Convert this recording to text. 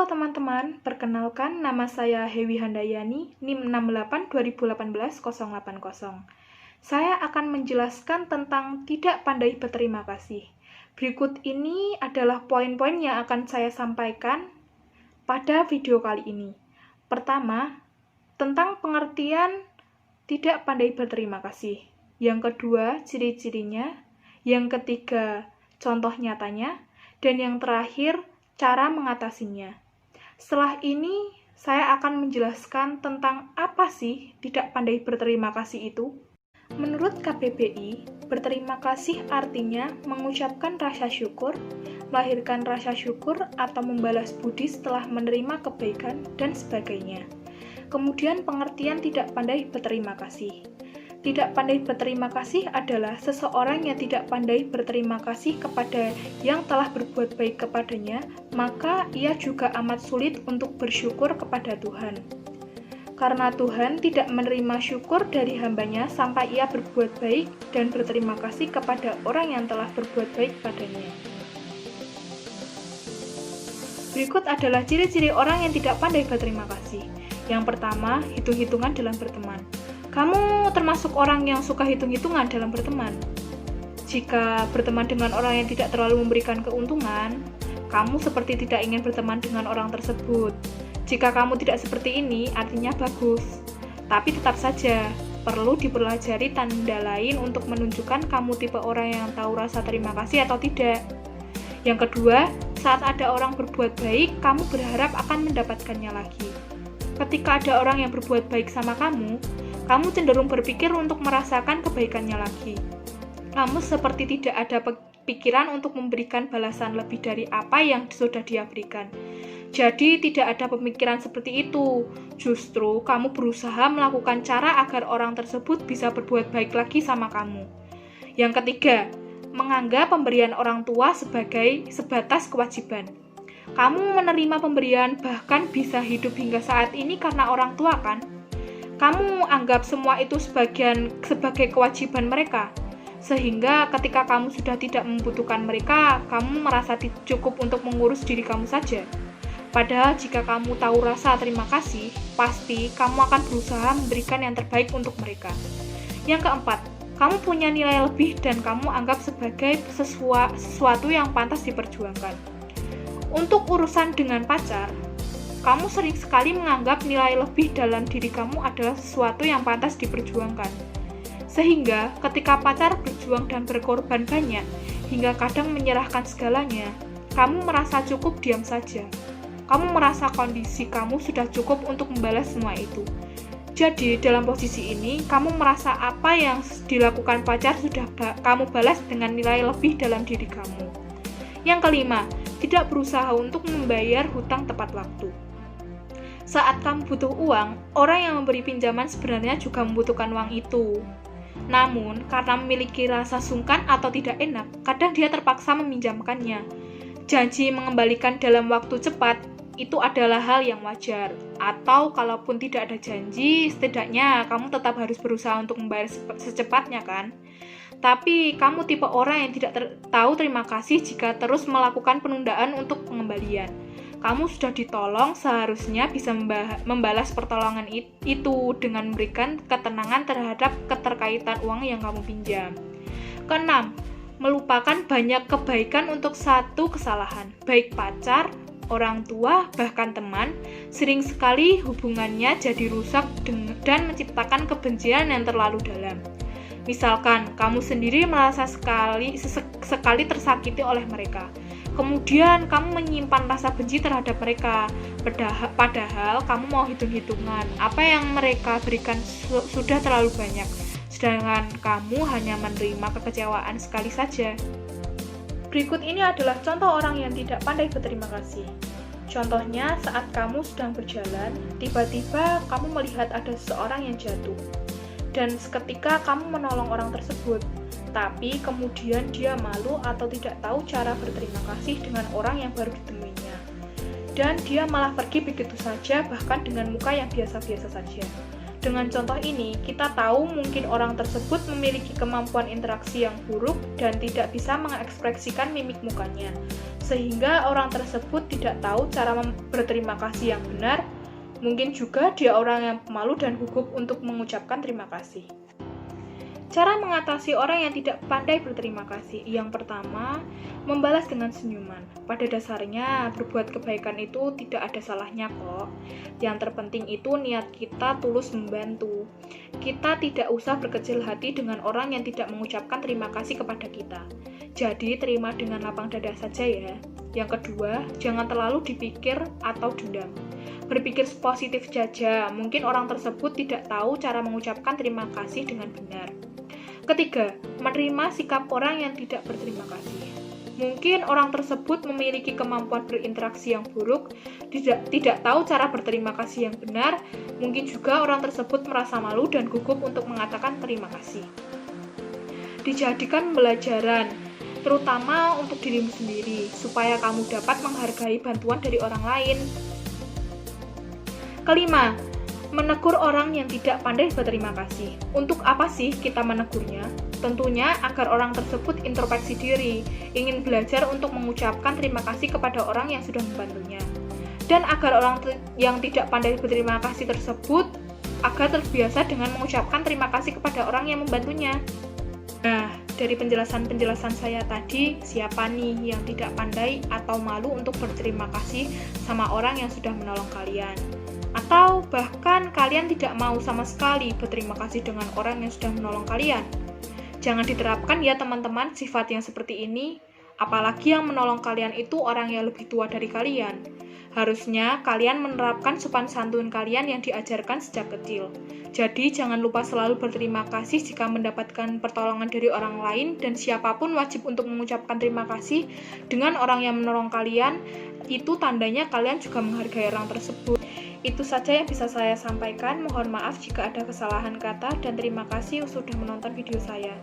Halo teman-teman, perkenalkan nama saya Hewi Handayani, NIM 68 2018 080. Saya akan menjelaskan tentang tidak pandai berterima kasih. Berikut ini adalah poin-poin yang akan saya sampaikan pada video kali ini. Pertama, tentang pengertian tidak pandai berterima kasih. Yang kedua, ciri-cirinya. Yang ketiga, contoh nyatanya. Dan yang terakhir, cara mengatasinya. Setelah ini, saya akan menjelaskan tentang apa sih tidak pandai berterima kasih itu. Menurut KBBI, berterima kasih artinya mengucapkan rasa syukur, melahirkan rasa syukur atau membalas budi setelah menerima kebaikan, dan sebagainya. Kemudian pengertian tidak pandai berterima kasih. Tidak pandai berterima kasih adalah seseorang yang tidak pandai berterima kasih kepada yang telah berbuat baik kepadanya, maka ia juga amat sulit untuk bersyukur kepada Tuhan. Karena Tuhan tidak menerima syukur dari hambanya sampai ia berbuat baik dan berterima kasih kepada orang yang telah berbuat baik padanya. Berikut adalah ciri-ciri orang yang tidak pandai berterima kasih. Yang pertama, hitung-hitungan dalam berteman. Kamu termasuk orang yang suka hitung-hitungan dalam berteman. Jika berteman dengan orang yang tidak terlalu memberikan keuntungan, kamu seperti tidak ingin berteman dengan orang tersebut. Jika kamu tidak seperti ini, artinya bagus. Tapi tetap saja, perlu dipelajari tanda lain untuk menunjukkan kamu tipe orang yang tahu rasa terima kasih atau tidak. Yang kedua, saat ada orang berbuat baik, kamu berharap akan mendapatkannya lagi. Ketika ada orang yang berbuat baik sama kamu cenderung berpikir untuk merasakan kebaikannya lagi. Kamu seperti tidak ada pikiran untuk memberikan balasan lebih dari apa yang sudah dia berikan. Jadi tidak ada pemikiran seperti itu. Justru kamu berusaha melakukan cara agar orang tersebut bisa berbuat baik lagi sama kamu. Yang ketiga, menganggap pemberian orang tua sebagai sebatas kewajiban. Kamu menerima pemberian bahkan bisa hidup hingga saat ini karena orang tua kan? Kamu anggap semua itu sebagai kewajiban mereka, sehingga ketika kamu sudah tidak membutuhkan mereka, kamu merasa cukup untuk mengurus diri kamu saja. Padahal jika kamu tahu rasa terima kasih, pasti kamu akan berusaha memberikan yang terbaik untuk mereka. Yang keempat, kamu punya nilai lebih dan kamu anggap sebagai sesuatu yang pantas diperjuangkan. Untuk urusan dengan pacar, kamu sering sekali menganggap nilai lebih dalam diri kamu adalah sesuatu yang pantas diperjuangkan. Sehingga ketika pacar berjuang dan berkorban banyak, hingga kadang menyerahkan segalanya, kamu merasa cukup diam saja. Kamu merasa kondisi kamu sudah cukup untuk membalas semua itu. Jadi dalam posisi ini, kamu merasa apa yang dilakukan pacar sudah kamu balas dengan nilai lebih dalam diri kamu. Yang kelima, tidak berusaha untuk membayar hutang tepat waktu. Saat kamu butuh uang, orang yang memberi pinjaman sebenarnya juga membutuhkan uang itu. Namun, karena memiliki rasa sungkan atau tidak enak, kadang dia terpaksa meminjamkannya. Janji mengembalikan dalam waktu cepat, itu adalah hal yang wajar. Atau kalaupun tidak ada janji, setidaknya kamu tetap harus berusaha untuk membayar secepatnya kan? Tapi kamu tipe orang yang tidak tahu terima kasih jika terus melakukan penundaan untuk pengembalian. Kamu sudah ditolong, seharusnya bisa membalas pertolongan itu dengan memberikan ketenangan terhadap keterkaitan uang yang kamu pinjam. Keenam, melupakan banyak kebaikan untuk satu kesalahan, baik pacar, orang tua, bahkan teman. Sering sekali hubungannya jadi rusak dan menciptakan kebencian yang terlalu dalam. Misalkan, kamu sendiri merasa sekali tersakiti oleh mereka. Kemudian kamu menyimpan rasa benci terhadap mereka, padahal kamu mau hitung-hitungan. Apa yang mereka berikan sudah terlalu banyak, sedangkan kamu hanya menerima kekecewaan sekali saja. Berikut ini adalah contoh orang yang tidak pandai berterima kasih. Contohnya saat kamu sedang berjalan, tiba-tiba kamu melihat ada seseorang yang jatuh. Dan seketika kamu menolong orang tersebut. Tapi kemudian dia malu atau tidak tahu cara berterima kasih dengan orang yang baru ditemuinya. Dan dia malah pergi begitu saja, bahkan dengan muka yang biasa-biasa saja. Dengan contoh ini, kita tahu mungkin orang tersebut memiliki kemampuan interaksi yang buruk dan tidak bisa mengekspresikan mimik mukanya. sehingga orang tersebut tidak tahu cara berterima kasih yang benar. Mungkin juga dia orang yang pemalu dan gugup untuk mengucapkan terima kasih. Cara mengatasi orang yang tidak pandai berterima kasih. Yang pertama, membalas dengan senyuman. Pada dasarnya, berbuat kebaikan itu tidak ada salahnya kok. Yang terpenting itu niat kita tulus membantu. Kita tidak usah berkecil hati dengan orang yang tidak mengucapkan terima kasih kepada kita. Jadi, terima dengan lapang dada saja ya. Yang kedua, jangan terlalu dipikir atau dendam. Berpikir positif saja, mungkin orang tersebut tidak tahu cara mengucapkan terima kasih dengan benar. Ketiga, menerima sikap orang yang tidak berterima kasih. Mungkin orang tersebut memiliki kemampuan berinteraksi yang buruk, tidak tahu cara berterima kasih yang benar, mungkin juga orang tersebut merasa malu dan gugup untuk mengatakan terima kasih. Dijadikan pembelajaran, terutama untuk dirimu sendiri, supaya kamu dapat menghargai bantuan dari orang lain. Kelima, menegur orang yang tidak pandai berterima kasih. Untuk apa sih kita menegurnya? Tentunya agar orang tersebut introspeksi diri, ingin belajar untuk mengucapkan terima kasih kepada orang yang sudah membantunya. Dan agar orang yang tidak pandai berterima kasih tersebut agar terbiasa dengan mengucapkan terima kasih kepada orang yang membantunya. Nah, dari penjelasan-penjelasan saya tadi, siapa nih yang tidak pandai atau malu untuk berterima kasih sama orang yang sudah menolong kalian? Atau bahkan kalian tidak mau sama sekali berterima kasih dengan orang yang sudah menolong kalian. Jangan diterapkan ya teman-teman sifat yang seperti ini, apalagi yang menolong kalian itu orang yang lebih tua dari kalian. Harusnya kalian menerapkan sopan santun kalian yang diajarkan sejak kecil. Jadi jangan lupa selalu berterima kasih jika mendapatkan pertolongan dari orang lain, dan siapapun wajib untuk mengucapkan terima kasih dengan orang yang menolong kalian. Itu tandanya kalian juga menghargai orang tersebut. Itu saja yang bisa saya sampaikan. Mohon maaf jika ada kesalahan kata dan terima kasih sudah menonton video saya.